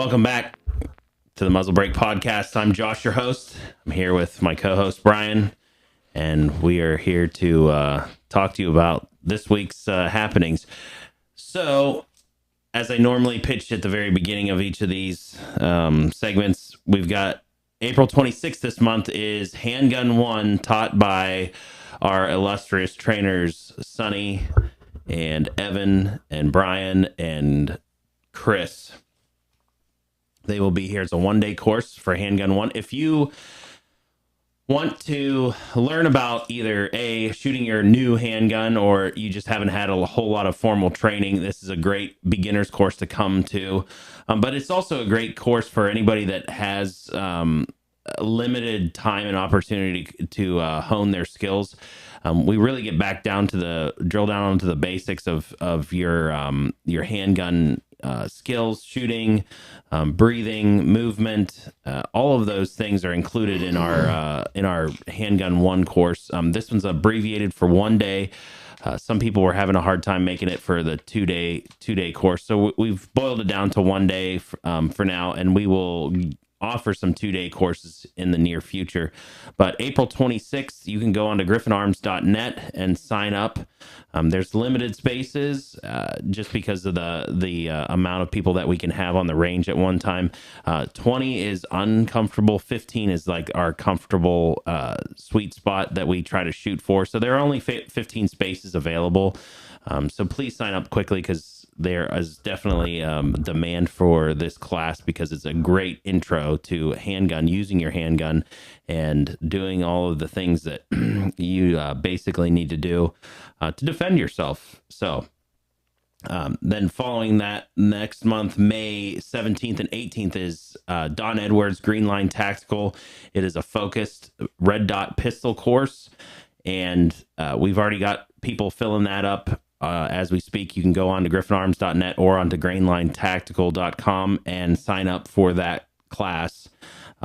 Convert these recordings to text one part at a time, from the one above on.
Welcome back to the Muzzle Break podcast. I'm Josh, your host. I'm here with my co-host Brian, and we are here to talk to you about this week's happenings. So, as I normally pitched at the very beginning of each of these segments, we've got April 26th this month is Handgun 1, taught by our illustrious trainers Sonny and Evan and Brian and Chris. They will be here. It's a one-day course for Handgun 1. If you want to learn about either shooting your new handgun, or you just haven't had a whole lot of formal training, this is a great beginner's course to come to. But it's also a great course for anybody that has limited time and opportunity to hone their skills. We really get back down to drill down onto the basics of your handgun skills, shooting, breathing, movement. All of those things are included in our Handgun 1 course. This one's abbreviated for 1 day. Some people were having a hard time making it for the two-day course, so we've boiled it down to 1 day for now, and we will offer some 2-day courses in the near future. But April 26th, you can go on to griffinarms.net and sign up. There's limited spaces just because of the amount of people that we can have on the range at one time. 20 is uncomfortable. 15 is like our comfortable sweet spot that we try to shoot for. So there are only 15 spaces available. So please sign up quickly, because there is definitely demand for this class, because it's a great intro to handgun, using your handgun and doing all of the things that you basically need to do to defend yourself. So then following that, next month, May 17th and 18th, is Don Edwards Green Line Tactical. It is a focused red dot pistol course, and we've already got people filling that up. As we speak, you can go on to griffinarms.net or onto greenlinetactical.com and sign up for that class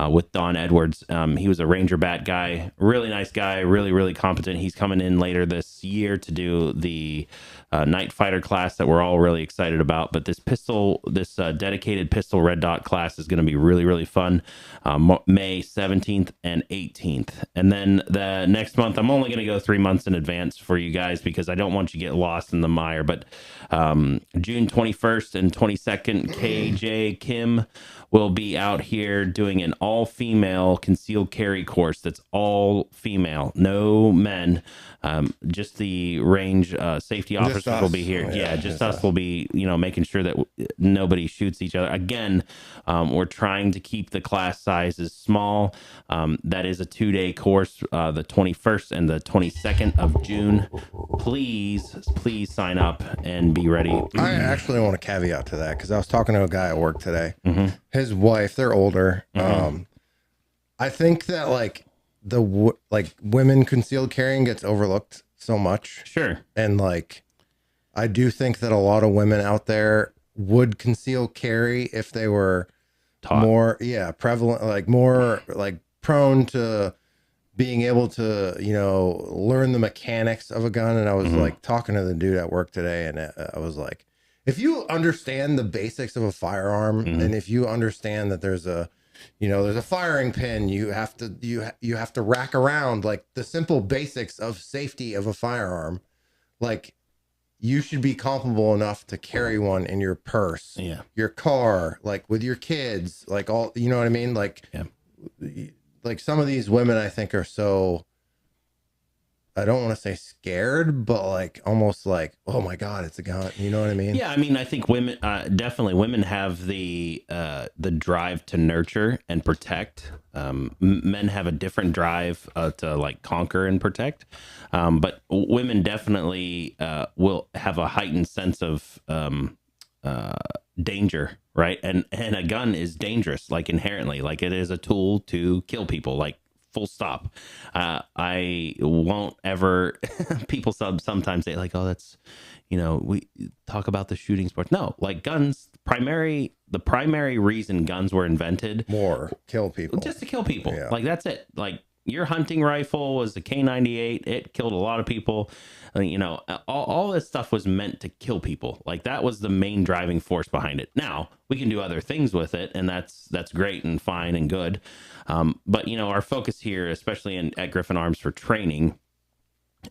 with Don Edwards. He was a Ranger Bat guy, really nice guy, really competent. He's coming in later this year to do the Night Fighter class that we're all really excited about. But this dedicated pistol red dot class is going to be really fun. May 17th and 18th. And then the next month, I'm only going to go 3 months in advance for you guys, because I don't want you to get lost in the mire. But June 21st and 22nd, KJ Kim will be out here doing an all-female concealed carry course. That's all female, no men. Just the range safety officers will be here. Yeah, just us will be, making sure that nobody shoots each other. Again, we're trying to keep the class sizes small. That is a 2-day course, the 21st and the 22nd of June. Please sign up and be ready. I actually want a caveat to that, because I was talking to a guy at work today. Mm-hmm. His wife, they're older. Mm-hmm. I think that women concealed carrying gets overlooked so much. Sure. And I do think that a lot of women out there would conceal carry if they were taught more, prevalent, more prone to being able to, learn the mechanics of a gun. And I was talking to the dude at work today, and I was like, if you understand the basics of a firearm, and if you understand that there's a firing pin, you have to rack around, the simple basics of safety of a firearm, you should be comfortable enough to carry one in your purse, your car, with your kids, all, you know what I mean? Some of these women, I think, are so, I don't want to say scared, but almost oh my God, it's a gun. You know what I mean? Yeah, I mean, I think women, definitely women have the drive to nurture and protect. Men have a different drive to conquer and protect. But women definitely will have a heightened sense of danger, right? And a gun is dangerous, inherently, it is a tool to kill people, full stop. I won't ever, people sometimes say oh, that's, we talk about the shooting sports. No, guns, the primary reason guns were invented, kill people, just to kill people. Yeah. That's it. your hunting rifle was a K98. It killed a lot of people. You know, all this stuff was meant to kill people. Like that was the main driving force behind it. Now we can do other things with it, and that's great and fine and good. But you know, our focus here, especially at Griffin Arms for training,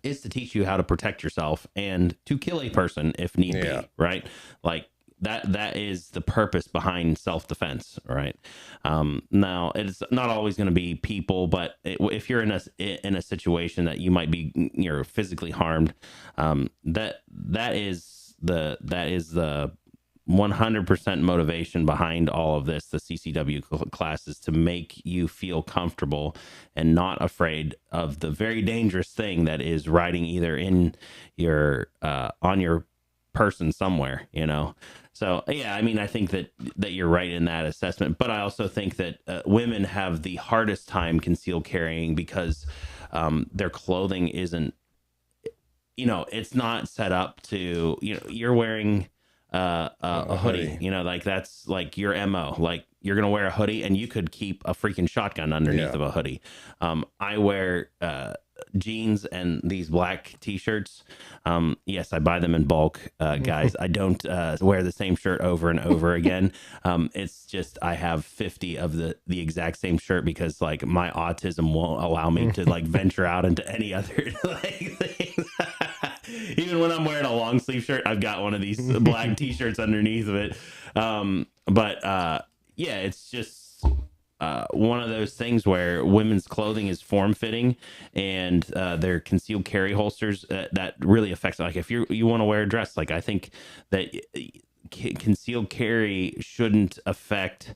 is to teach you how to protect yourself and to kill a person if need be, right? Like that is the purpose behind self-defense, right? Now it's not always going to be people, but if you're in a situation that you might be, you're physically harmed, that is the 100% motivation behind all of this, the CCW classes, to make you feel comfortable and not afraid of the very dangerous thing that is riding either in your on your person somewhere, you know. So yeah, I mean, I think that you're right in that assessment, but I also think that women have the hardest time concealed carrying because their clothing isn't, you know, it's not set up to, you know, you're wearing a hoodie, you know, like that's like your MO. Like you're gonna wear a hoodie and you could keep a freaking shotgun underneath of a hoodie. I wear jeans and these black t-shirts. Yes, I buy them in bulk, guys. I don't wear the same shirt over and over again. It's just I have 50 of the exact same shirt because like my autism won't allow me to like venture out into any other like things. Even when I'm wearing a long sleeve shirt, I've got one of these black t-shirts underneath of it. Yeah, it's just one of those things where women's clothing is form fitting, and their concealed carry holsters that really affects. Like if you want to wear a dress, like I think that concealed carry shouldn't affect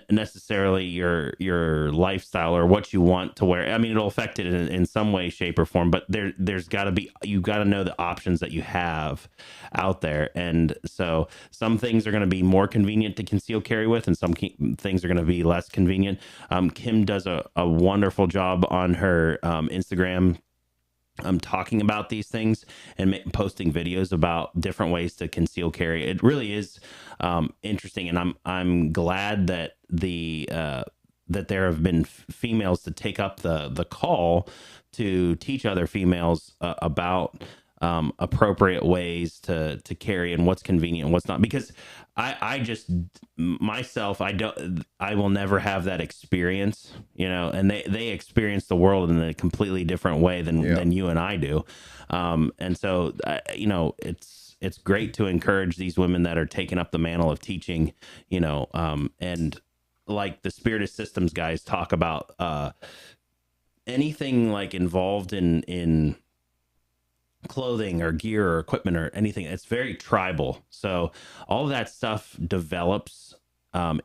necessarily your lifestyle or what you want to wear. I mean, it'll affect it in some way, shape, or form, but there's got to be, you got to know the options that you have out there. And so some things are going to be more convenient to conceal carry with, and some things are going to be less convenient. Kim does a wonderful job on her Instagram. Talking about these things and posting videos about different ways to conceal carry. It really is interesting, and I'm glad that that there have been females to take up the call to teach other females about appropriate ways to carry and what's convenient and what's not, because I just myself, I will never have that experience, you know, and they experience the world in a completely different way than you and I do. And so, you know, it's great to encourage these women that are taking up the mantle of teaching, you know, and like the Spirit Systems guys talk about, anything like involved in clothing or gear or equipment or anything, it's very tribal. So all of that stuff develops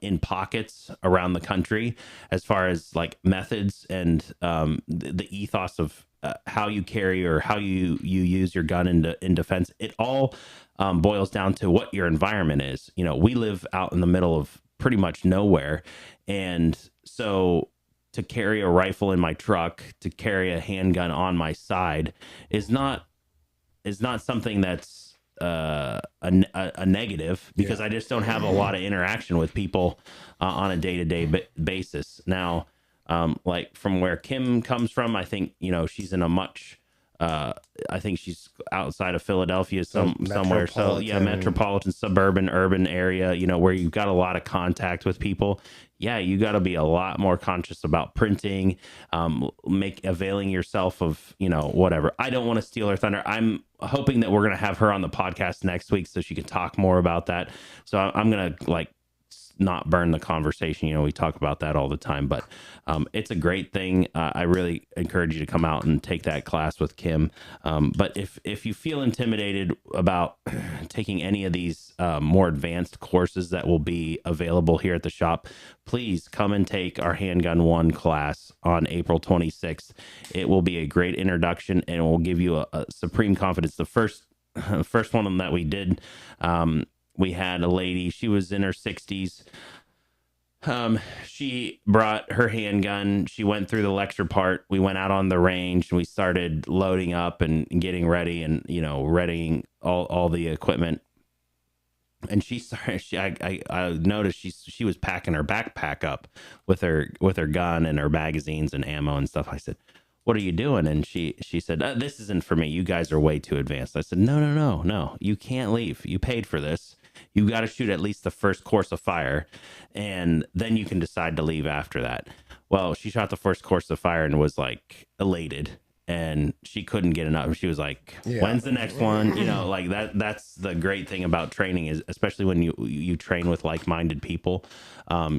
in pockets around the country as far as like methods and the ethos of how you carry or how you use your gun in defense. It all boils down to what your environment is. You know, we live out in the middle of pretty much nowhere, and so to carry a rifle in my truck, to carry a handgun on my side is not something that's a negative, because I just don't have a lot of interaction with people on a day-to-day basis. Now, like from where Kim comes from, I think, you know, she's in a much, I think she's outside of Philadelphia somewhere. So yeah, metropolitan, suburban, urban area, you know, where you've got a lot of contact with people. Yeah, you got to be a lot more conscious about printing, availing yourself of, you know, whatever. I don't want to steal her thunder. I'm hoping that we're going to have her on the podcast next week so she can talk more about that. So I'm going to like not burn the conversation. You know, we talk about that all the time, but it's a great thing. I really encourage you to come out and take that class with Kim. But if you feel intimidated about taking any of these more advanced courses that will be available here at the shop, please come and take our Handgun 1 class on April 26th. It will be a great introduction, and it will give you a supreme confidence. The first one that we did, we had a lady, she was in her 60s. She brought her handgun. She went through the lecture part. We went out on the range and we started loading up and getting ready, and, you know, readying all the equipment. And she started. I noticed she was packing her backpack up with her gun and her magazines and ammo and stuff. I said, "What are you doing?" And she said, "This isn't for me. You guys are way too advanced." I said, "No. You can't leave. You paid for this. You got to shoot at least the first course of fire, and then you can decide to leave after that." Well, she shot the first course of fire and was like elated, and she couldn't get enough. She was like, Yeah. "When's the next one?" You know, like that's the great thing about training, is especially when you train with like-minded people,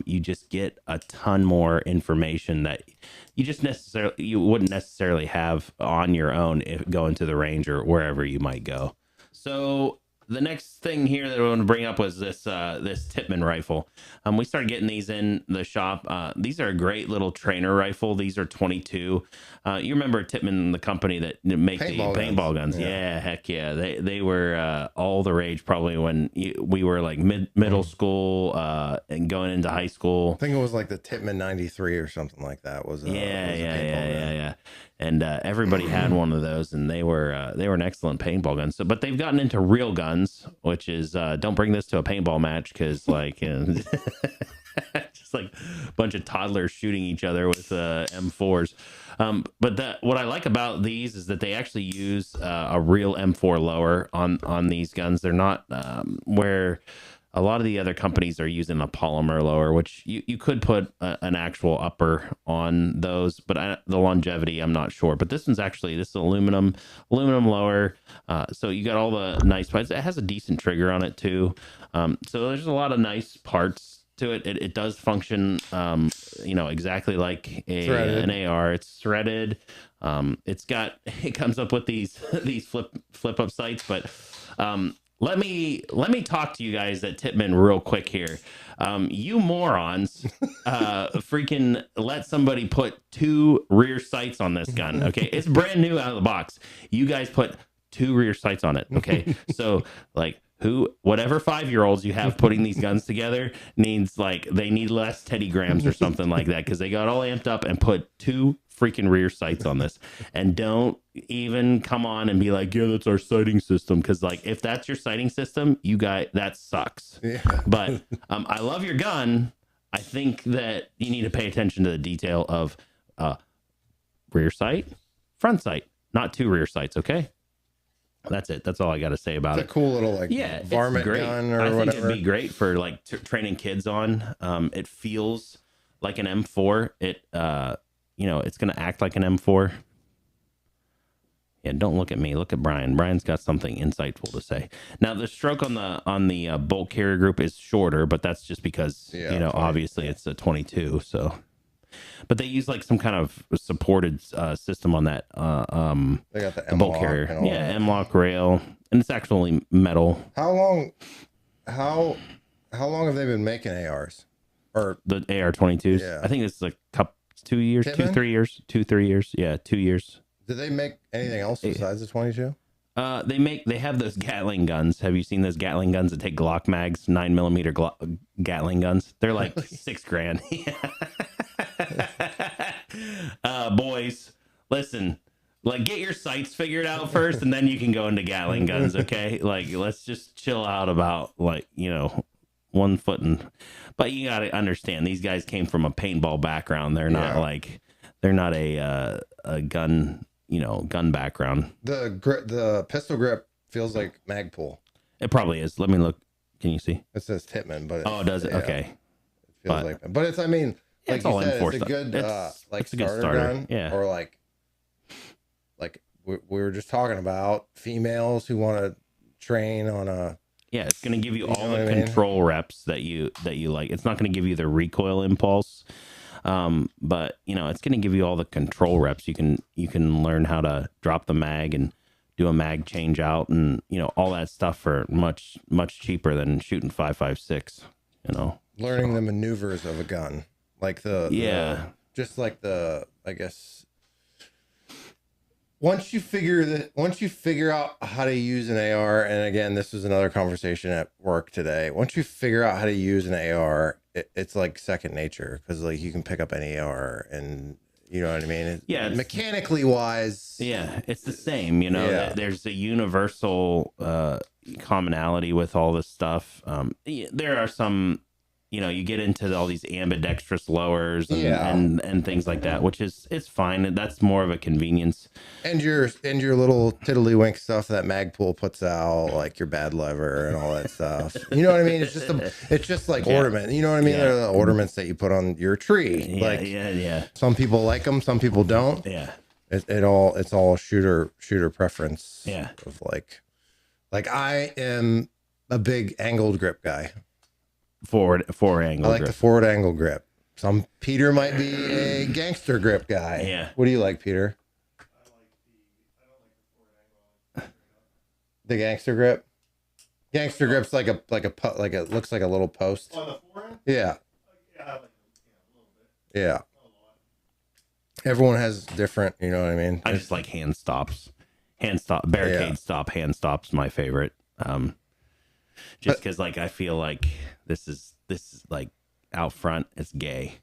you just get a ton more information that you wouldn't necessarily have on your own if going to the range or wherever you might go. So the next thing here that I want to bring up was this Tippmann rifle. We started getting these in the shop. These are a great little trainer rifle. These are 22. You remember Tippmann, the company that make Paintball the paintball guns? Yeah. Yeah, heck yeah. They were all the rage probably when we were like middle school and going into high school. I think it was like the Tippmann 93 or something like that. Was Yeah. And everybody had one of those, and they were an excellent paintball gun. So, but they've gotten into real guns, which is don't bring this to a paintball match, because like just like a bunch of toddlers shooting each other with M4s. But what I like about these is that they actually use a real M4 lower on these guns. They're not where a lot of the other companies are using a polymer lower, which you could put an actual upper on those, but the longevity, I'm not sure. But this is aluminum lower. So you got all the nice parts. It has a decent trigger on it too. So there's a lot of nice parts to it. It does function, exactly like an AR. It's threaded. It comes up with these flip up sights, but let me talk to you guys at Tippmann real quick here. You morons, freaking let somebody put 2 rear sights on this gun. Okay, it's brand new out of the box. You guys put 2 rear sights on it. Okay, so like whatever 5-year-olds you have putting these guns together they need less Teddy Grahams or something like that, because they got all amped up and put 2 freaking rear sights on this. And don't even come on and be like, yeah, that's our sighting system, because like if that's your sighting system, you guys, that sucks. Yeah. But I love your gun. I think that you need to pay attention to the detail of rear sight, front sight, not 2 rear sights. Okay, that's it. That's all I got to say about it. It's a cool little varmint gun or whatever. It'd be great for like training kids on. It feels like an M4. It's going to act like an M4. Yeah, don't look at me. Look at Brian. Brian's got something insightful to say. Now, the stroke on the bolt carrier group is shorter, but that's just because obviously it's a 22. So, but they use like some kind of supported system on that. They got the bolt carrier. M-lock rail, and it's actually metal. How long have they been making ARs? Or the AR-22s? Yeah. I think it's like 2 years, Tippmann? 2-3 years, 2-3 years. Yeah, 2 years. Do they make anything else besides the 22? They have those Gatling guns. Have you seen those Gatling guns that take Glock mags, 9mm Gatling guns? They're like $6,000. Boys, listen, like get your sights figured out first, and then you can go into Gatling guns. Okay, like let's just chill out about 1 foot but you got to understand, these guys came from a paintball background. They're not a gun background. The pistol grip feels like Magpul. It probably is. Let me look. Can you see? It says Tippmann, but does it? Okay. It feels like, but it's, I mean, like it's you all said, it's a good it's a good starter gun. Yeah. Or like we were just talking about females who want to train on a. Yeah, it's going to give you all the control reps that you like. It's not going to give you the recoil impulse, but it's going to give you all the control reps. You can learn how to drop the mag and do a mag change out, and all that stuff for much cheaper than shooting 5.56. Learning the maneuvers of a gun, like just like I guess. Once you figure out how to use an AR, and again, this was another conversation at work today. Once you figure out how to use an AR, it's like second nature, because like you can pick up any AR and You know what I mean? Yeah, Mechanically wise. Yeah, it's the same. Yeah. There's a universal commonality with all this stuff. There are some, you get into all these ambidextrous lowers and things like that, which it's fine. That's more of a convenience. And your little tiddlywink stuff that Magpul puts out, like your bad lever and all that stuff. You know what I mean? It's just like ornament. You know what I mean? They're the ornaments that you put on your tree. Yeah. Some people like them, some people don't. Yeah. It's all shooter preference. Yeah. Of like I am a big angled grip guy. Forward angle. I like the forward angle grip. Some Peter might be a gangster grip guy. Yeah. What do you like, Peter? I don't like the forward angle. The gangster grip. Gangster grip's like it looks like a little post. On the forehand? Yeah. Yeah, I like it, a little bit. Yeah. Not a lot. Everyone has different. You know what I mean? I just like hand stops. Barricade stop, hand stops my favorite. Just because like I feel like this is like out front, it's gay.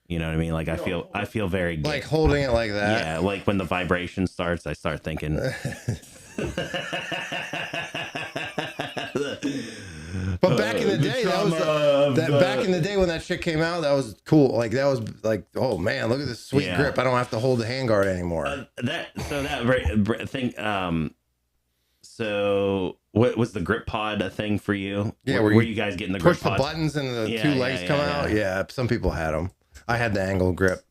You know what I mean? Like I feel very gay. Like holding it like that. Yeah, like when the vibration starts, I start thinking. But back in the day, back in the day when that shit came out, that was cool. Like that was like, oh man, look at this sweet grip. I don't have to hold the handguard anymore. So what was the grip pod a thing for you? Yeah, were you guys getting the grip push the pod? buttons and the two legs come out? Yeah, some people had them. I had the angle grip.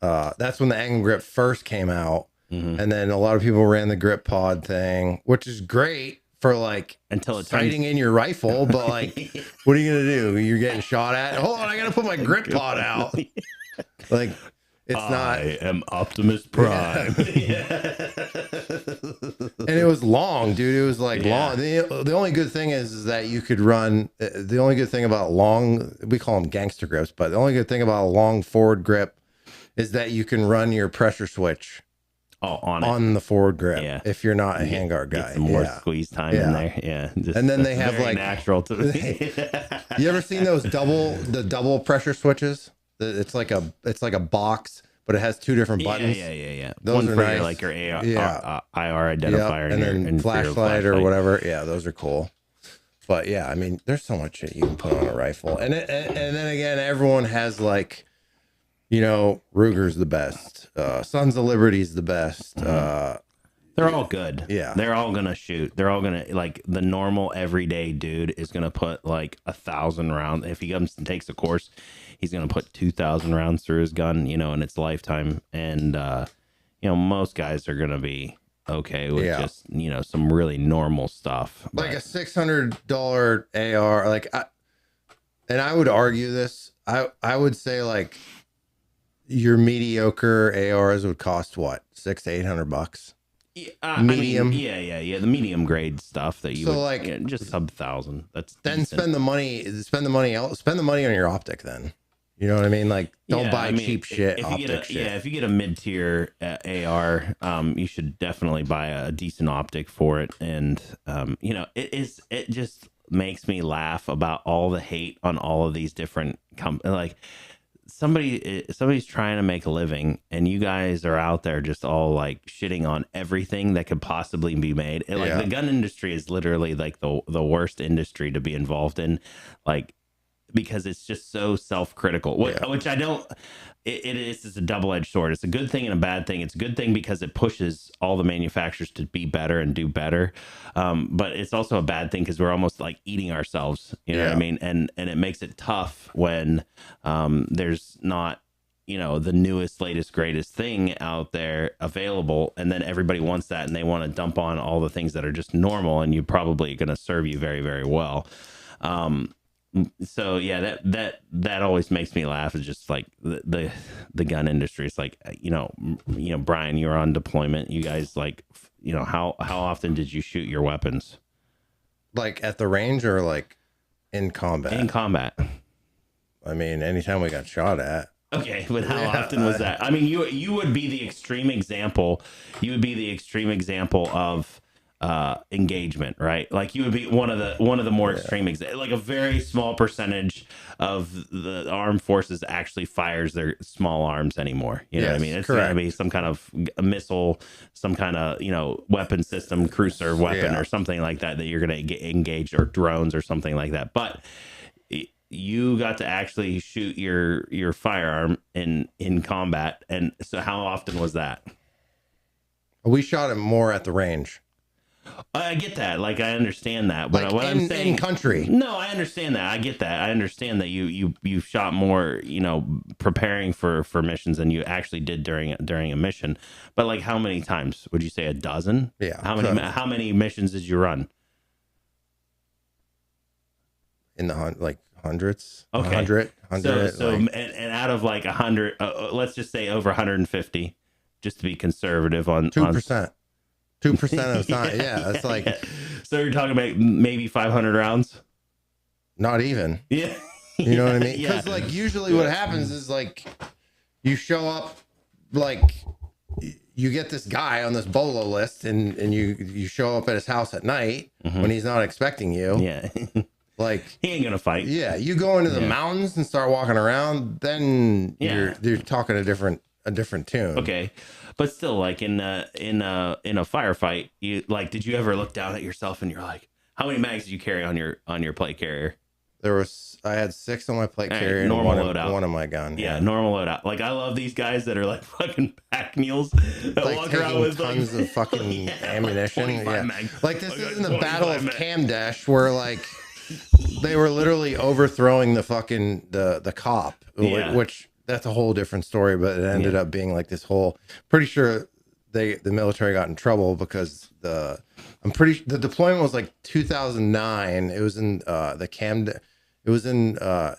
That's when the angle grip first came out, and then a lot of people ran the grip pod thing, which is great for like until it's sighting in your rifle. But like, what are you gonna do? You're getting shot at. Hold on, I gotta put my grip pod out. Like. I am Optimus Prime. Yeah. And it was long, dude. It was like long. The only good thing is that you could run. The only good thing about long, we call them gangster grips, but the only good thing about a long forward grip is that you can run your pressure switch on the forward grip. Yeah. If you're not a handguard guy, get some more squeeze time in there. Yeah. And then they have like natural to me. You ever seen those double pressure switches? It's like a box, but it has two different buttons. Yeah. Those One are for nice. like your IR identifier, and then flashlight or whatever. Yeah, those are cool. But yeah, I mean, there's so much shit you can put on a rifle, and then again, everyone has like, Ruger's the best, Sons of Liberty's the best. They're all good. Yeah. They're all gonna shoot. They're all gonna, like, the normal everyday dude is gonna put like 1,000 rounds. If he comes and takes a course, he's gonna put 2,000 rounds through his gun, in its lifetime. And most guys are gonna be okay with just some really normal stuff. Like a $600 AR, and I would argue this. I would say like your mediocre ARs would cost what, $600 to $800. Medium. The medium grade stuff that you just sub 1,000. That's then decent. Spend the money on your optic then. You know what I mean? Like, don't buy cheap shit. If you get a mid-tier AR, you should definitely buy a decent optic for it. And it just makes me laugh about all the hate on all of these different like. Somebody's trying to make a living, and you guys are out there just all like shitting on everything that could possibly be made. The gun industry is literally like the worst industry to be involved in, like, because it's just so self-critical, which I don't. It's a double-edged sword. It's a good thing and a bad thing. It's a good thing because it pushes all the manufacturers to be better and do better, but it's also a bad thing because we're almost like eating ourselves. You know what I mean? And it makes it tough when there's not the newest, latest, greatest thing out there available, and then everybody wants that and they want to dump on all the things that are just normal, and you probably going to serve you very, very well. So yeah, that always makes me laugh. It's just like the gun industry. It's like, Brian, you're on deployment. You guys, like, how often did you shoot your weapons? Like at the range or like in combat? In combat. I mean, anytime we got shot at. Okay, but how often was that? I mean, you would be the extreme example. You would be the extreme example of engagement, right? Like you would be one of the more extreme, like a very small percentage of the armed forces actually fires their small arms anymore. You know what I mean? It's going to be some kind of a missile, some kind of, weapon system, cruiser weapon or something like that you're going to engage, or drones or something like that. But you got to actually shoot your firearm in combat. And so how often was that? We shot him more at the range. I get that. Like, I understand that. But like what I'm saying, in country. No, I understand that. I get that. I understand that you shot more, preparing for missions than you actually did during a mission. But like, how many times would you say? A dozen? Yeah. How many missions did you run? In the hundreds. Okay. 100. So and out of like 100, let's just say over 150, just to be conservative on 2%. 2% of the time. Yeah, it's like. So you're talking about maybe 500 rounds? Not even. Yeah. You know what I mean? Because like usually what happens is like you show up, like you get this guy on this bolo list, and you show up at his house at night when he's not expecting you. Yeah. Like he ain't gonna fight. Yeah, you go into the mountains and start walking around, then you're talking a different tune. Okay. But still, like in a firefight, did you ever look down at yourself and you're like, how many mags did you carry on your plate carrier? I had 6 on my plate carrier and normal one on my gun. Yeah, normal loadout. Like, I love these guys that are like fucking pack mules that like walk around with tons of fucking ammunition. Yeah. Mags. Like this isn't the Battle of Camdash where like they were literally overthrowing the fucking the cop, which that's a whole different story, but it ended up being like this whole, pretty sure the military got in trouble because the deployment was like 2009. It was in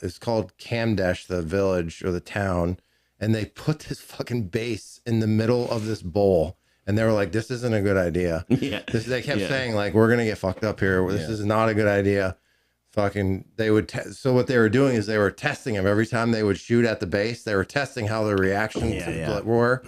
it's called Camdash, the village or the town, and they put this fucking base in the middle of this bowl, and they were like, this isn't a good idea. They kept saying like, we're gonna get fucked up here, this is not a good idea. Fucking they would so what they were doing is they were testing him every time they would shoot at the base. They were testing how the reactions were.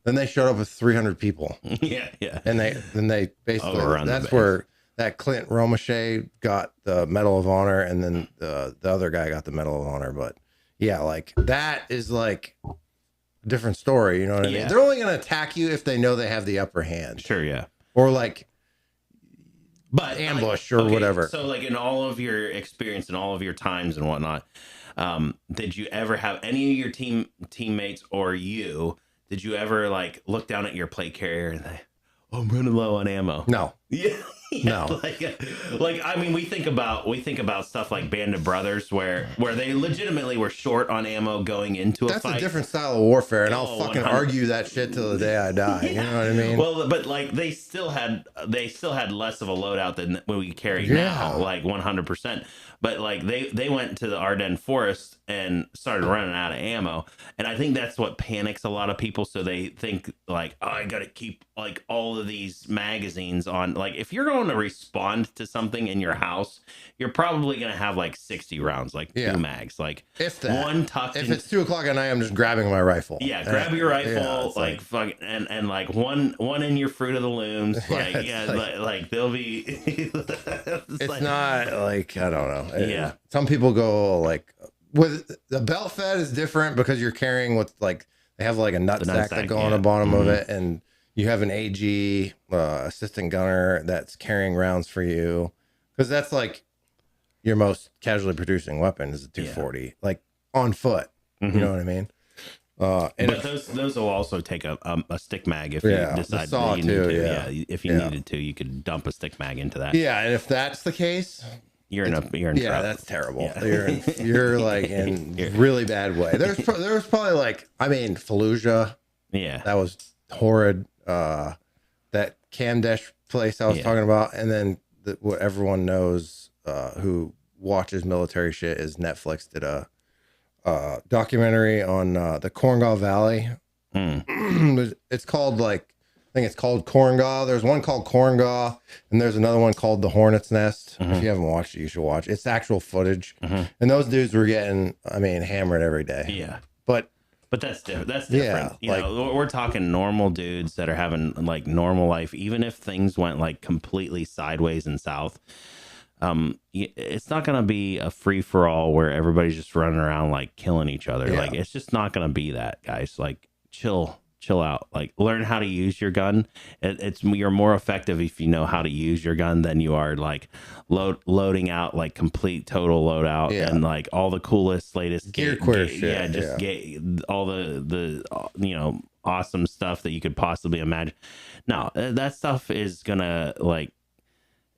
Then they showed up with 300 people. And they basically that's where that Clint Romachet got the Medal of Honor, and then the other guy got the Medal of Honor. But yeah, like that is like a different story, you know what I mean? They're only gonna attack you if they know they have the upper hand. Sure, yeah. Or like but ambush or whatever. So like in all of your experience and all of your times and whatnot, did you ever have any of your teammates or did you ever like look down at your plate carrier and think, oh, I'm running low on ammo? No. No. Like I mean, we think about stuff like Band of Brothers where they legitimately were short on ammo going into a fight. That's a different style of warfare, and I'll fucking 100%. Argue that shit till the day I die. You know what I mean? Well, but like they still had less of a loadout than what we carry now, like 100%. But like they went to the Ardennes forest and started running out of ammo, and I think that's what panics a lot of people. So they think like, oh, I got to keep like all of these magazines on. Like if you're going to respond to something in your house, you're probably going to have like 60 rounds, like 2 mags, like if that. One tucked. If it's 2 o'clock at night, I'm just grabbing my rifle. Yeah, grab your rifle, like fucking, and like one in your Fruit of the Looms, like like they'll be. It's like, not like I don't know. Some people go like with the belt fed is different because you're carrying with like they have like a nutsack that go on the bottom of it, and you have an AG assistant gunner that's carrying rounds for you, because that's like your most casually producing weapon is a 240, like on foot. You know what I mean? And those will also take a stick mag if you decide that you need to. If you needed to, you could dump a stick mag into that. Yeah, and if that's the case, you're in trouble. That's terrible. Yeah. You're like in really bad way. There was probably like, I mean, Fallujah. Yeah, that was horrid. That Camdash place I was talking about, and then what everyone knows who watches military shit is Netflix did a documentary on the Korengal Valley. It's called like, I think it's called Korengal. There's one called Korengal, and there's another one called the Hornet's Nest. If you haven't watched it, you should watch it. It's actual footage. And those dudes were getting, I mean, hammered every day. Yeah. But But that's different. That's Yeah, different. You know, we're talking normal dudes that are having like normal life. Even if things went like completely sideways and south, it's not gonna be a free for all where everybody's just running around like killing each other. Yeah. Like it's just not gonna be that, guys. Like chill out. Like learn how to use your gun. It's you're more effective if you know how to use your gun than you are like loading out like complete total loadout and like all the coolest latest gear queer shit. Yeah, just get all the you know awesome stuff that you could possibly imagine. No, that stuff is gonna like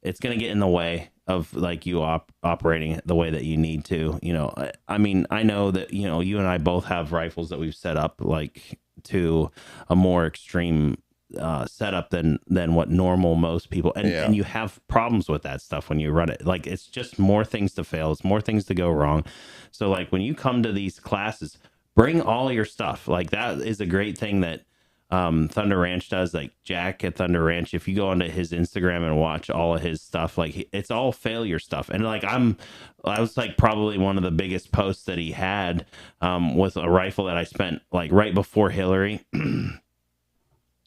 it's gonna get in the way of like you operating the way that you need to. You know, I mean, I know that you know you and I both have rifles that we've set up like to a more extreme setup than what normal most people and you have problems with that stuff when you run it. Like it's just more things to fail, it's more things to go wrong. So like when you come to these classes, bring all your stuff. Like that is a great thing that Thunder Ranch does. Like Jack at Thunder Ranch, if you go onto his Instagram and watch all of his stuff, like it's all failure stuff. And like I was like probably one of the biggest posts that he had with a rifle that I spent like right before Hillary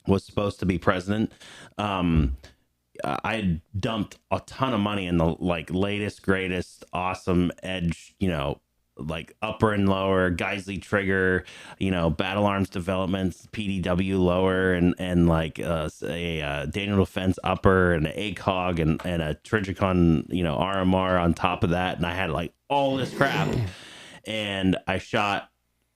was supposed to be president. I dumped a ton of money in the like latest, greatest, awesome edge, you know, like upper and lower Geisley trigger, you know, Battle Arms developments, PDW lower, and like a Daniel Defense upper and an ACOG and a Trigicon, you know, RMR on top of that. And I had like all this crap and I shot,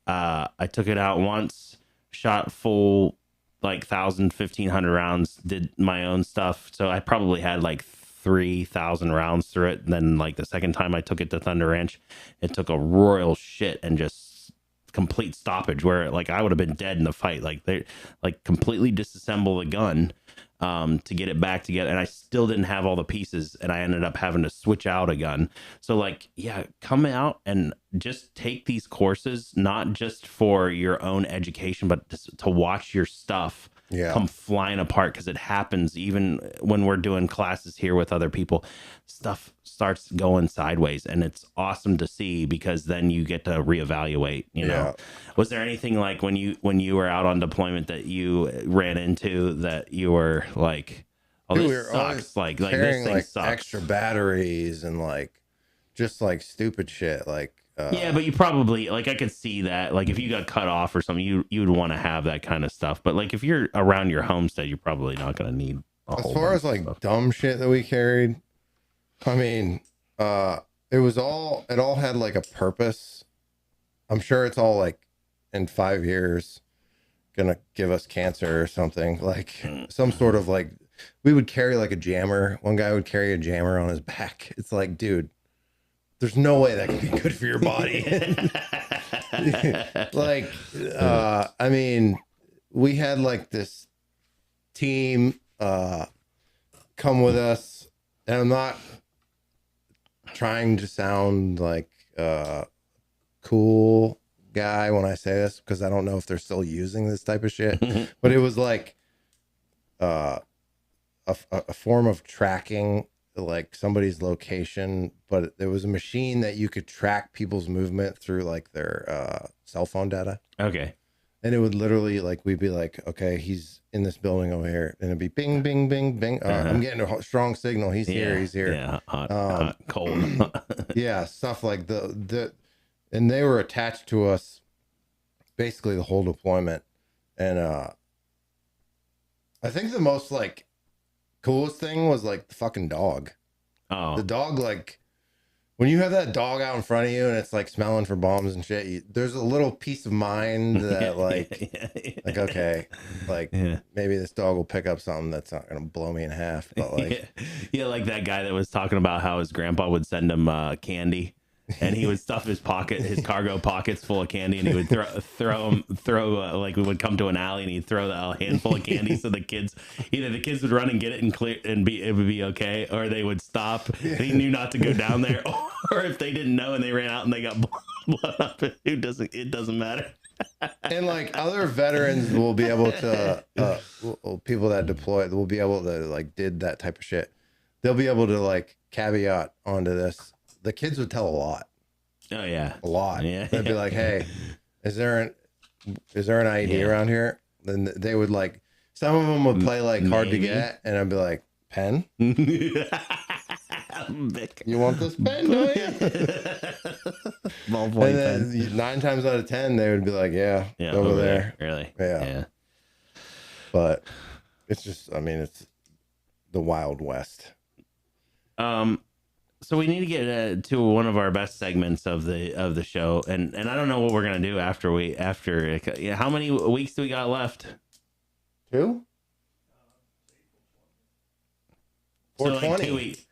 I took it out once, shot full like 1,000-1,500 rounds, did my own stuff. So I probably had like 3,000 rounds through it. And then like the second time I took it to Thunder Ranch, it took a royal shit and just complete stoppage where like I would have been dead in the fight. Like they like completely disassemble the gun to get it back together, and I still didn't have all the pieces, and I ended up having to switch out a gun. So like, yeah, come out and just take these courses, not just for your own education, but to watch your stuff come flying apart, because it happens even when we're doing classes here with other people. Stuff starts going sideways, and it's awesome to see, because then you get to reevaluate, you know. Was there anything like when you were out on deployment that you ran into that you were like, oh, Dude, this sucks, like this thing like sucks, extra batteries and like just like stupid shit, like yeah, but you probably like, I could see that like if you got cut off or something, you would want to have that kind of stuff. But like if you're around your homestead, you're probably not going to need a whole as far as like stuff. dumb shit that we carried. I mean, it all had like a purpose. I'm sure it's all like in 5 years gonna give us cancer or something, like some sort of like, we would carry like a jammer. One guy would carry a jammer on his back. It's like, dude, there's no way that can be good for your body. Like, I mean, we had like this team come with us, and I'm not trying to sound like cool guy when I say this, because I don't know if they're still using this type of shit, but it was like a form of tracking like somebody's location, but there was a machine that you could track people's movement through like their cell phone data. Okay. And it would literally like, we'd be like, okay, he's in this building over here, and it'd be bing, bing, bing, bing. I'm getting a strong signal. He's here. He's here. Yeah. Hot, cold. Yeah. Stuff like and they were attached to us basically the whole deployment. And I think the most like coolest thing was like the fucking dog. Oh, The dog, like when you have that dog out in front of you and it's like smelling for bombs and shit, there's a little peace of mind that like, like, okay, like maybe this dog will pick up something that's not going to blow me in half, but like, yeah, like that guy that was talking about how his grandpa would send him candy, and he would stuff his cargo pockets full of candy, and he would throw like we would come to an alley and he'd throw a handful of candy, so the kids would run and get it and clear, and it would be okay, or they would stop and he knew not to go down there, or if they didn't know and they ran out and they got blown up, it doesn't matter. And like other veterans will be able to people that deployed will be able to like did that type of shit, they'll be able to like caveat onto this. The kids would tell a lot. Oh yeah, a lot. Yeah, They'd be like, "Hey, is there is there an IED around here? Then they would like, some of them would play like hard to Maybe. get, and I'd be like, pen? Vic. You want this pen, don't you? Ballpoint And pen. then 9 times out of 10, they would be like, yeah, over there. Really? Yeah. But it's just, I mean, it's the Wild West. So we need to get to one of our best segments of the show, and I don't know what we're gonna do after how many weeks do we got left? 2? So like 420. 2 weeks.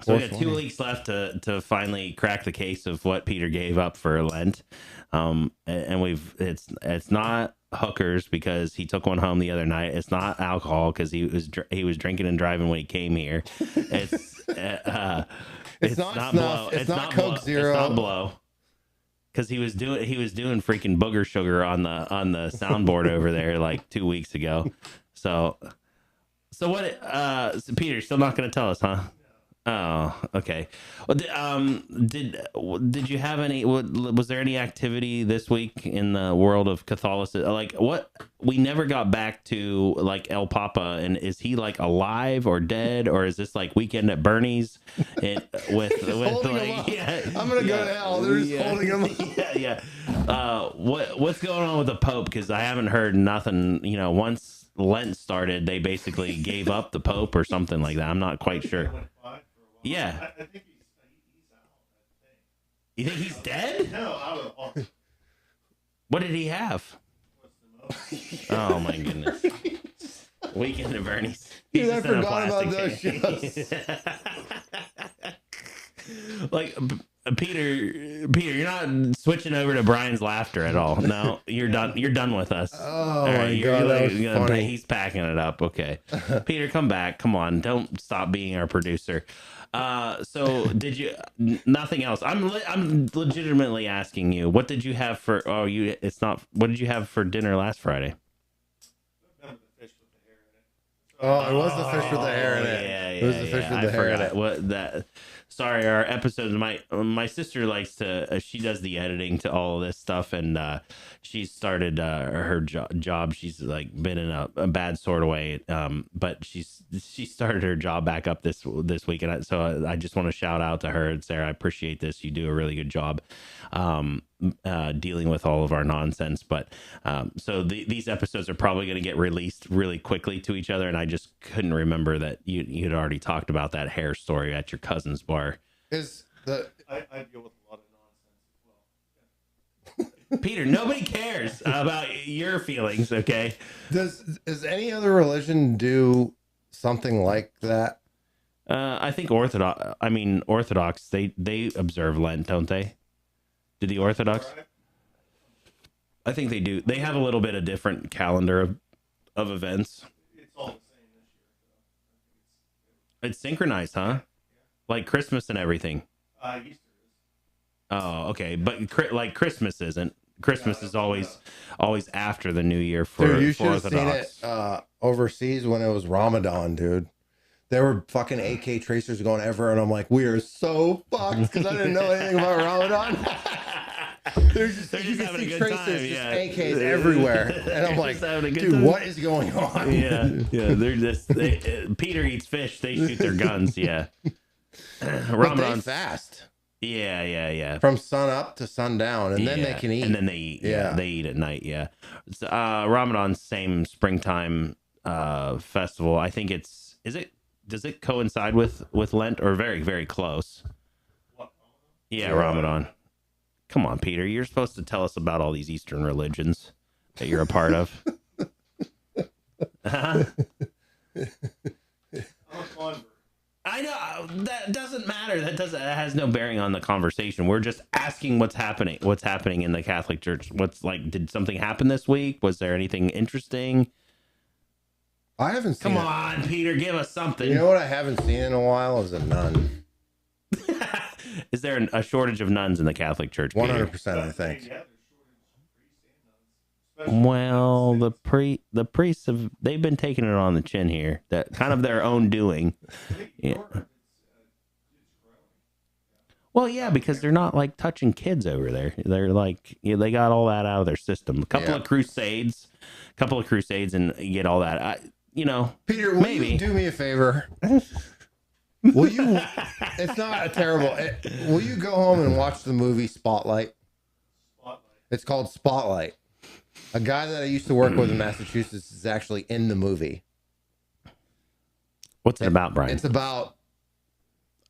So we got 2 weeks left to finally crack the case of what Peter gave up for Lent, and it's not hookers because he took one home the other night. It's not alcohol because he was drinking and driving when he came here. It's not not snuff. blow. It's not Coke blow. Zero. It's not blow. Because he was doing freaking booger sugar on the soundboard over there like 2 weeks ago. So what? So Peter, still not going to tell us, huh? Oh, okay. Well, did you have any? Was there any activity this week in the world of Catholicism? Like, what? We never got back to like El Papa, and is he like alive or dead, or is this like Weekend at Bernie's? With holding him up. I'm gonna go to hell. They're just holding him up. Yeah. What's going on with the Pope? Because I haven't heard nothing. Once Lent started, they basically gave up the Pope or something like that. I'm not quite sure. Yeah. I think he's out. I think. You think he's dead? No, out of the office. What did he have? What's the most? Oh my goodness. Weekend at Bernie's. Dude, I just in a forgot about plastic those shows. Like Peter, you're not switching over to Brian's laughter at all. No, you're done. You're done with us. Oh my God, that was funny. He's packing it up. Okay, Peter, come back. Come on, don't stop being our producer. So did you? Nothing else. I'm legitimately asking you. What did you have for? Oh, you. It's not. What did you have for dinner last Friday? Remember the fish with the hair in it. Oh, it was the fish with the hair in it. Yeah, It was the fish with the hair in it. What that? Sorry, our episodes. My sister likes to. She does the editing to all of this stuff, and she started her job. She's like been in a bad sort of way, but she started her job back up this week, and so I just want to shout out to her and Sarah. I appreciate this. You do a really good job dealing with all of our nonsense. But so these episodes are probably going to get released really quickly to each other, and I just couldn't remember that you'd already talked about that hair story at your cousin's bar. Is the I deal with a lot of nonsense as well. Peter, nobody cares about your feelings, okay? does any other religion do something like that? I think Orthodox, they observe Lent, don't they? Do the Orthodox? All right. I think they do. They have a little bit of different calendar of events. It's all the same this year. It's synchronized, huh? Like Christmas and everything. Easter is. Oh, okay. But like Christmas isn't. Christmas is always after the New Year for Dude, you should have seen Orthodox. it overseas when it was Ramadan, dude. There were fucking AK tracers going ever, and I'm like, we are so fucked because I didn't know anything about Ramadan. They're just having a good tracers, time, just yeah. AKs everywhere, and I'm like, Just having a good dude, time. what is going on? Yeah. They're just Peter eats fish. They shoot their guns. Yeah. But they Ramadan's fast yeah. from sun up to sundown, and then they can eat. And then they eat. Yeah, Yeah. they eat at night. Yeah. So, Ramadan's same springtime festival. I think does it coincide with Lent or very, very close? What? Yeah, Ramadan. Come on, Peter. You're supposed to tell us about all these Eastern religions that you're a part of. I'm a convert. I know that doesn't matter. That has no bearing on the conversation. We're just asking what's happening. What's happening in the Catholic Church? Did something happen this week? Was there anything interesting? I haven't seen. Come on, Peter, give us something. You know what I haven't seen in a while is a nun. Is there a shortage of nuns in the Catholic Church? Peter? 100%, I think. Yeah, there's shortage of priests and nuns. Well, the priests they've been taking it on the chin here. That kind of their own doing. Yeah. Well, yeah, because they're not like touching kids over there. They're like, they got all that out of their system. A couple of crusades, and you get all that. Peter, will maybe. you do me a favor? Will you? It's not a terrible. Will you go home and watch the movie Spotlight? It's called Spotlight. A guy that I used to work with in Massachusetts is actually in the movie. What's it about, Brian? It's about.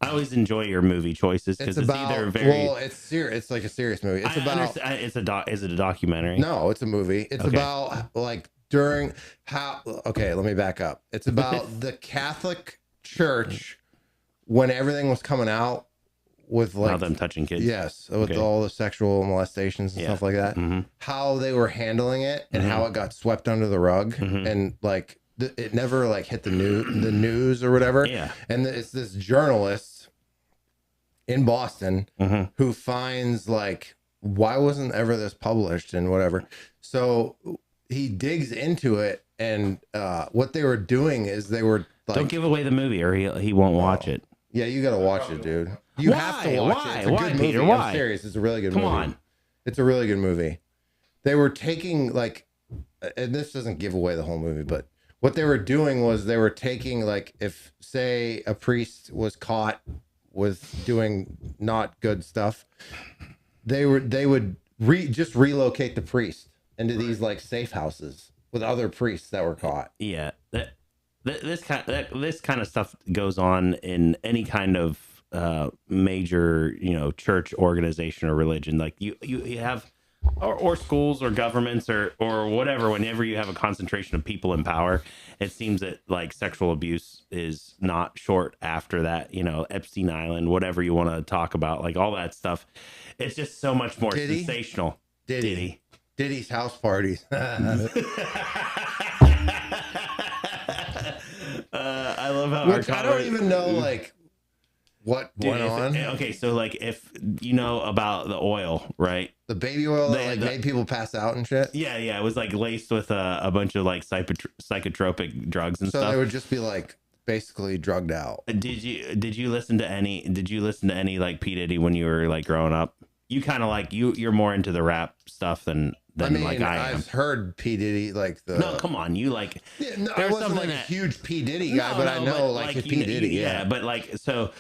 I always enjoy your movie choices because it's either very. Well, it's serious. It's like a serious movie. It's about. Is it a documentary? No, it's a movie. It's about like during how. Okay, let me back up. It's about the Catholic Church when everything was coming out with like them touching kids. Yes, with all the sexual molestations and stuff like that. How they were handling it and how it got swept under the rug and like it never like hit the news or whatever. Yeah, and it's this journalist in Boston who finds like why wasn't ever this published and whatever. So he digs into it and what they were doing is they were like, don't give away the movie or he won't watch it. Yeah, you gotta watch it, dude. You have to watch it. It's a good movie. Peter? Why? I'm serious. It's a really good movie. Come on. It's a really good movie. They were taking like, and this doesn't give away the whole movie, but what they were doing was they were taking like, if say a priest was caught with doing not good stuff, they would just relocate the priest into these like safe houses with other priests that were caught. Yeah. This kind of stuff goes on in any kind of major, church organization or religion. Like you have, or schools or governments or whatever. Whenever you have a concentration of people in power, it seems that like sexual abuse is not short after that. Epstein Island, whatever you want to talk about, like all that stuff. It's just so much more sensational. Diddy's house parties. I love how I don't even know like what went on. Okay, so like if you know about the oil, right? The baby oil that made people pass out and shit. Yeah, it was like laced with a bunch of like psychotropic drugs and stuff. So they would just be like basically drugged out. Did you listen to any like P. Diddy when you were like growing up? You kind of like you're more into the rap stuff than like I am. I've heard P. Diddy like the. No, come on, you like. Yeah, no, I wasn't like a huge P. Diddy guy, but I know like P. Diddy. Yeah, but like so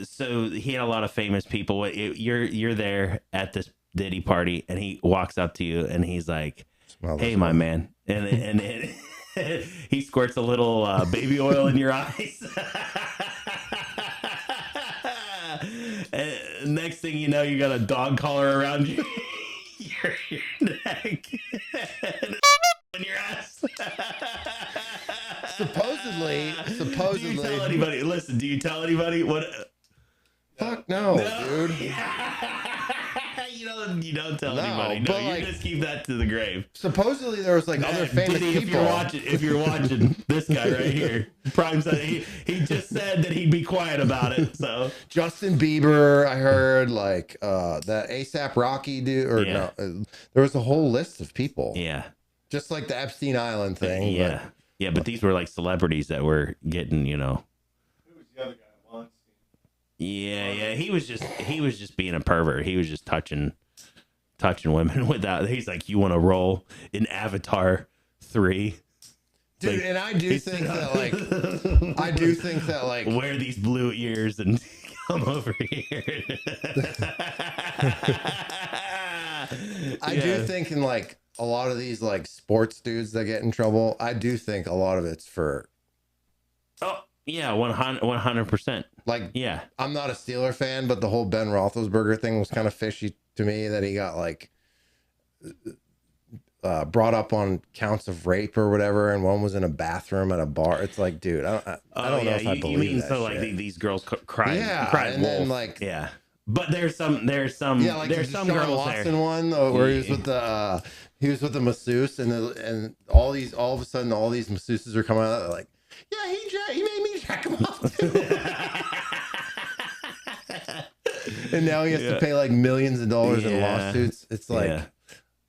so he had a lot of famous people. You're there at this Diddy party, and he walks up to you, and he's like, "Hey, my man," and he squirts a little baby oil in your eyes. And next thing you know, you got a dog collar around your neck and your ass. Supposedly. Do you tell anybody? Listen, do you tell anybody what? Fuck no, dude. You don't tell anybody. No, you just keep that to the grave. Supposedly there was like other famous Diddy, people. If you're watching this guy right here, Prime said he just said that he'd be quiet about it. So Justin Bieber, I heard like that ASAP Rocky dude, or no, there was a whole list of people. Yeah, just like the Epstein Island thing. Yeah, but these were like celebrities that were getting, Who was the other guy? Yeah, he was just being a pervert. He was just touching women without. He's like, you want to roll in Avatar 3, dude? Like, and I do think that like wear these blue ears and come over here. I do think in like a lot of these like sports dudes that get in trouble, I do think a lot of it's for. Oh. Yeah, 100%. Like, yeah, I'm not a Steeler fan, but the whole Ben Roethlisberger thing was kind of fishy to me. That he got like brought up on counts of rape or whatever, and one was in a bathroom at a bar. It's like, dude, I don't know if I believe you mean that so shit. Like these girls cried, and wolf. then like but there's some like there's some Sean girls Watson there. one where he was with the masseuse, and all of a sudden all these masseuses are coming out like. Yeah, he made me jack him off. And now he has to pay like millions of dollars in lawsuits. It's like,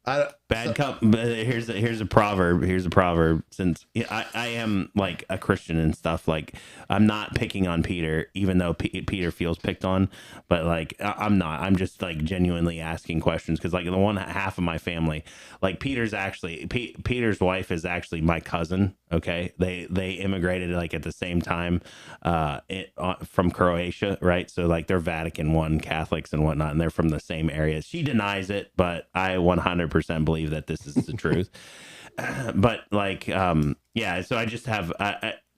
Bad cup. Here's a proverb. Here's a proverb. Since I am like a Christian and stuff, like I'm not picking on Peter, even though Peter feels picked on. But like I'm not. I'm just like genuinely asking questions because like the one half of my family, like Peter's actually Peter's wife is actually my cousin. Okay, they immigrated like at the same time, from Croatia, right? So like they're Vatican I Catholics and whatnot, and they're from the same area. She denies it, but I 100% believe that this is the truth. But like, yeah. So I just have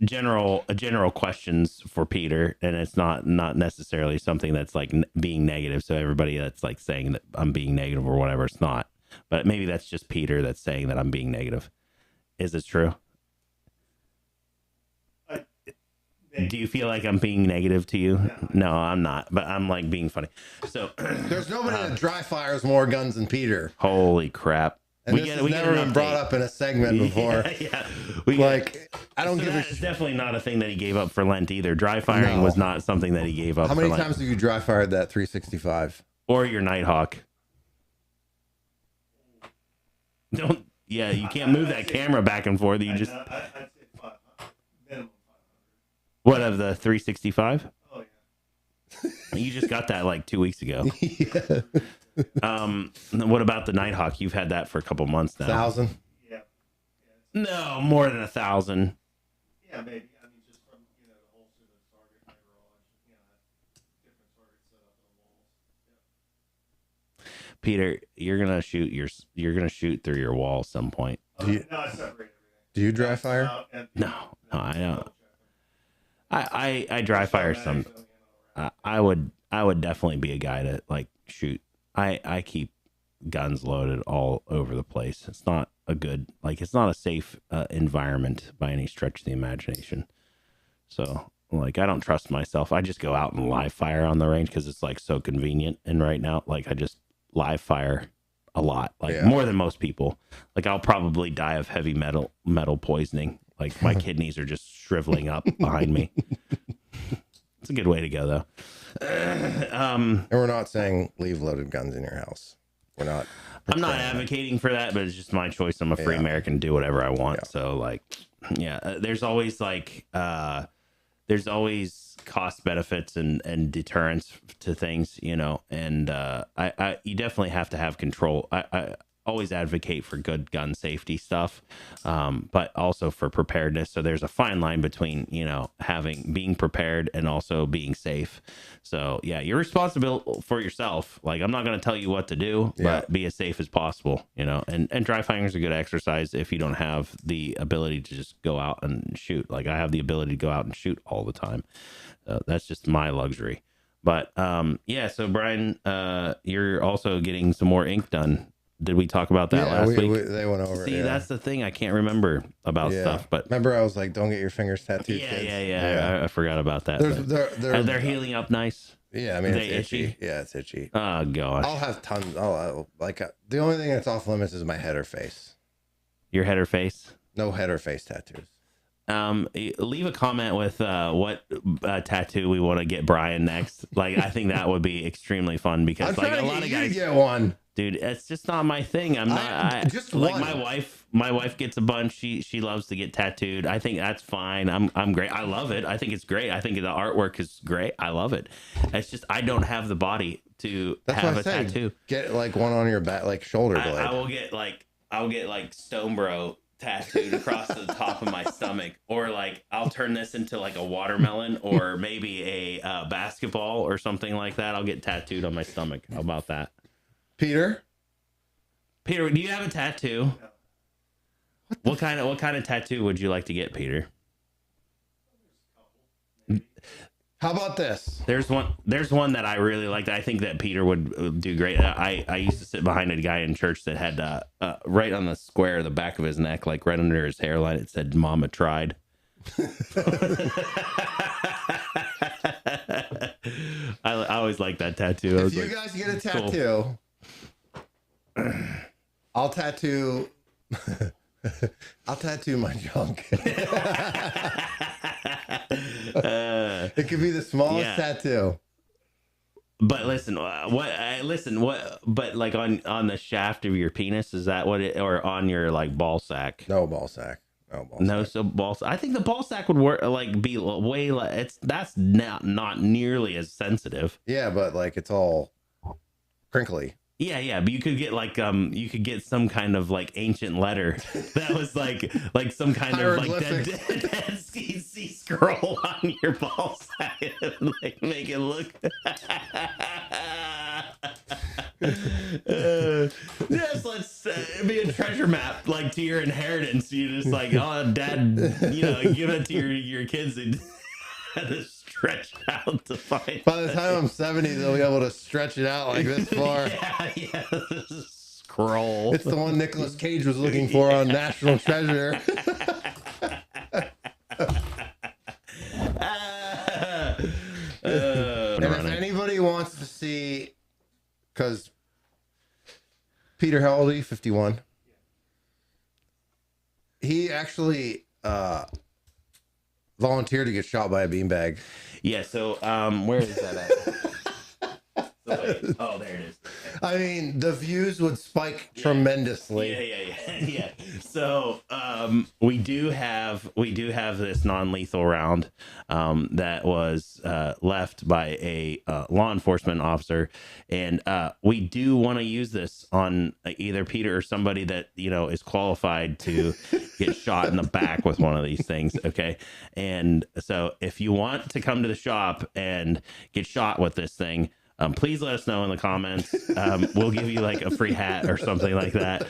general questions for Peter, and it's not necessarily something that's like being negative. So everybody that's like saying that I'm being negative or whatever, it's not. But maybe that's just Peter that's saying that I'm being negative. Is it true? Do you feel like I'm being negative to you? No, I'm not, but I'm like being funny. So there's nobody that dry fires more guns than Peter. Holy crap. And this has never been brought up in a segment before. Yeah. I don't give a shit. It's definitely not a thing that he gave up for Lent either. Dry firing was not something that he gave up. How many times have you dry fired that 365? Or your Nighthawk? Don't. Yeah, you can't move that camera back and forth. You just. I'd say minimum 500. What, of the 365? Oh yeah. You just got that like 2 weeks ago. Yeah. What about the Nighthawk? You've had that for a couple months now. 1,000? Yeah. No, more than 1,000. Yeah, maybe. I mean, just from the holster, the target, my garage, different targets set up on the walls. Yeah. Peter, you're gonna shoot through your wall some point. No, I separate everything. Do you dry fire? No, I don't. I dry fire some. I would definitely be a guy to like shoot. I keep guns loaded all over the place. It's not it's not a safe environment by any stretch of the imagination. So like I don't trust myself. I just go out and live fire on the range because it's like so convenient. And right now, like I just live fire a lot, like more than most people. Like I'll probably die of heavy metal poisoning. Like my kidneys are just shriveling up behind me. It's a good way to go though. And we're not saying leave loaded guns in your house. We're not. I'm not advocating for that, but it's just my choice. I'm a free American, do whatever I want. Yeah. So like, there's always there's always cost benefits and deterrence to things, and you definitely have to have control. I always advocate for good gun safety stuff, but also for preparedness. So there's a fine line between, being prepared and also being safe. So yeah, you're responsible for yourself. Like I'm not going to tell you what to do, but be as safe as possible, and dry firing is a good exercise if you don't have the ability to just go out and shoot. Like I have the ability to go out and shoot all the time. That's just my luxury. But so Brian, you're also getting some more ink done. Did we talk about that last week? They went over. See, that's the thing. I can't remember about stuff. But remember, I was like, "Don't get your fingers tattooed." Yeah. I forgot about that. They're healing up nice. Yeah, I mean, it's itchy. Yeah, it's itchy. Oh gosh. I'll have tons. The only thing that's off limits is my head or face. Your head or face? No head or face tattoos. Leave a comment with what tattoo we want to get Brian next. Like, I think that would be extremely fun because like a lot of guys get one. Dude, it's just not my thing. My wife gets a bunch. She loves to get tattooed. I think that's fine. I'm great. I love it. I think it's great. I think the artwork is great. I love it. It's just I don't have the body to have a tattoo. Get like one on your back, like shoulder blade. I'll get like Stone Bro tattooed across the top of my stomach, or like I'll turn this into like a watermelon or maybe a basketball or something like that. I'll get tattooed on my stomach. How about that? Peter, do you have a tattoo? What kind of tattoo would you like to get, Peter? How about this? There's one that I really liked. I think that Peter would do great. I used to sit behind a guy in church that had right on the square of the back of his neck, like right under his hairline, it said "Mama tried." I always liked that tattoo. If you guys get a tattoo, cool. I'll tattoo my junk. It could be the smallest tattoo. But listen, but like on the shaft of your penis, is that what it, or on your like ball sack? No ball sack. No ball No, sack. so ball. I think the ball sack would work, like be way. That's not nearly as sensitive. Yeah, but like it's all crinkly. Yeah, but you could get like you could get some kind of like ancient letter that was like some kind of like dead sea scroll on your ball sack and like make it look. Yes, let's be a treasure map like to your inheritance. You just like, oh, dad, give it to your kids and to stretch out to find. By the time I'm 70, they'll be able to stretch it out like this far. Yeah, scroll. It's the one Nicolas Cage was looking for on National Treasure. And if anybody wants to see, because Peter, how old are you? 51. He actually volunteered to get shot by a beanbag. Yeah, so where is that at? Oh, there it is. I mean, the views would spike tremendously. Yeah. So we do have this non-lethal round that was left by a law enforcement officer, and we do want to use this on either Peter or somebody that is qualified to get shot in the back with one of these things. Okay, and so if you want to come to the shop and get shot with this thing, please let us know in the comments. We'll give you like a free hat or something like that.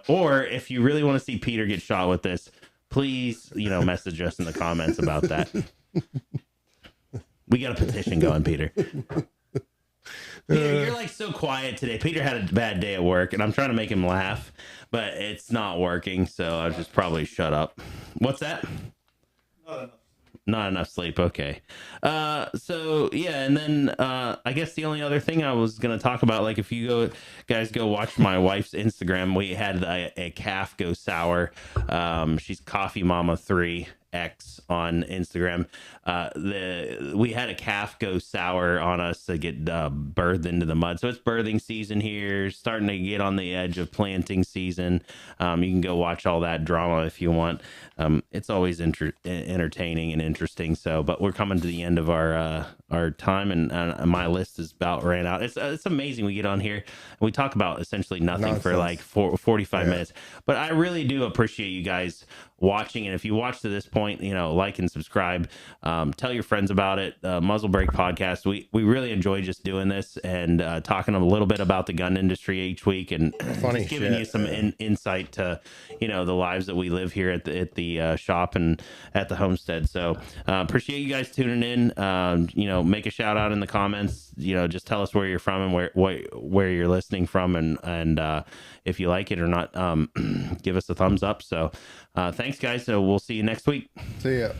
Or if you really want to see Peter get shot with this, please, message us in the comments about that. We got a petition going, Peter. Peter, you're like so quiet today. Peter had a bad day at work, and I'm trying to make him laugh, but it's not working, so I'll just probably shut up. What's that? Not enough sleep. Okay. So yeah, and then I guess the only other thing I was gonna talk about, like if you guys go watch my wife's Instagram, we had a calf go sour. She's Coffee Mama 3X on Instagram. We had a calf go sour on us to get birthed into the mud. So it's birthing season here, starting to get on the edge of planting season. You can go watch all that drama if you want. It's always entertaining and interesting. So, but we're coming to the end of our time, and my list is about ran out. It's amazing. We get on here and we talk about essentially nothing for like 45 minutes. But I really do appreciate you guys watching, and if you watch to this point, like and subscribe. Tell your friends about it. Muzzle Break Podcast. We really enjoy just doing this and talking a little bit about the gun industry each week, and just giving you some insight to the lives that we live here at the shop and at the homestead. So appreciate you guys tuning in. Make a shout out in the comments. Just tell us where you're from and where you're listening from, and if you like it or not, give us a thumbs up. So thanks guys. So we'll see you next week. See ya.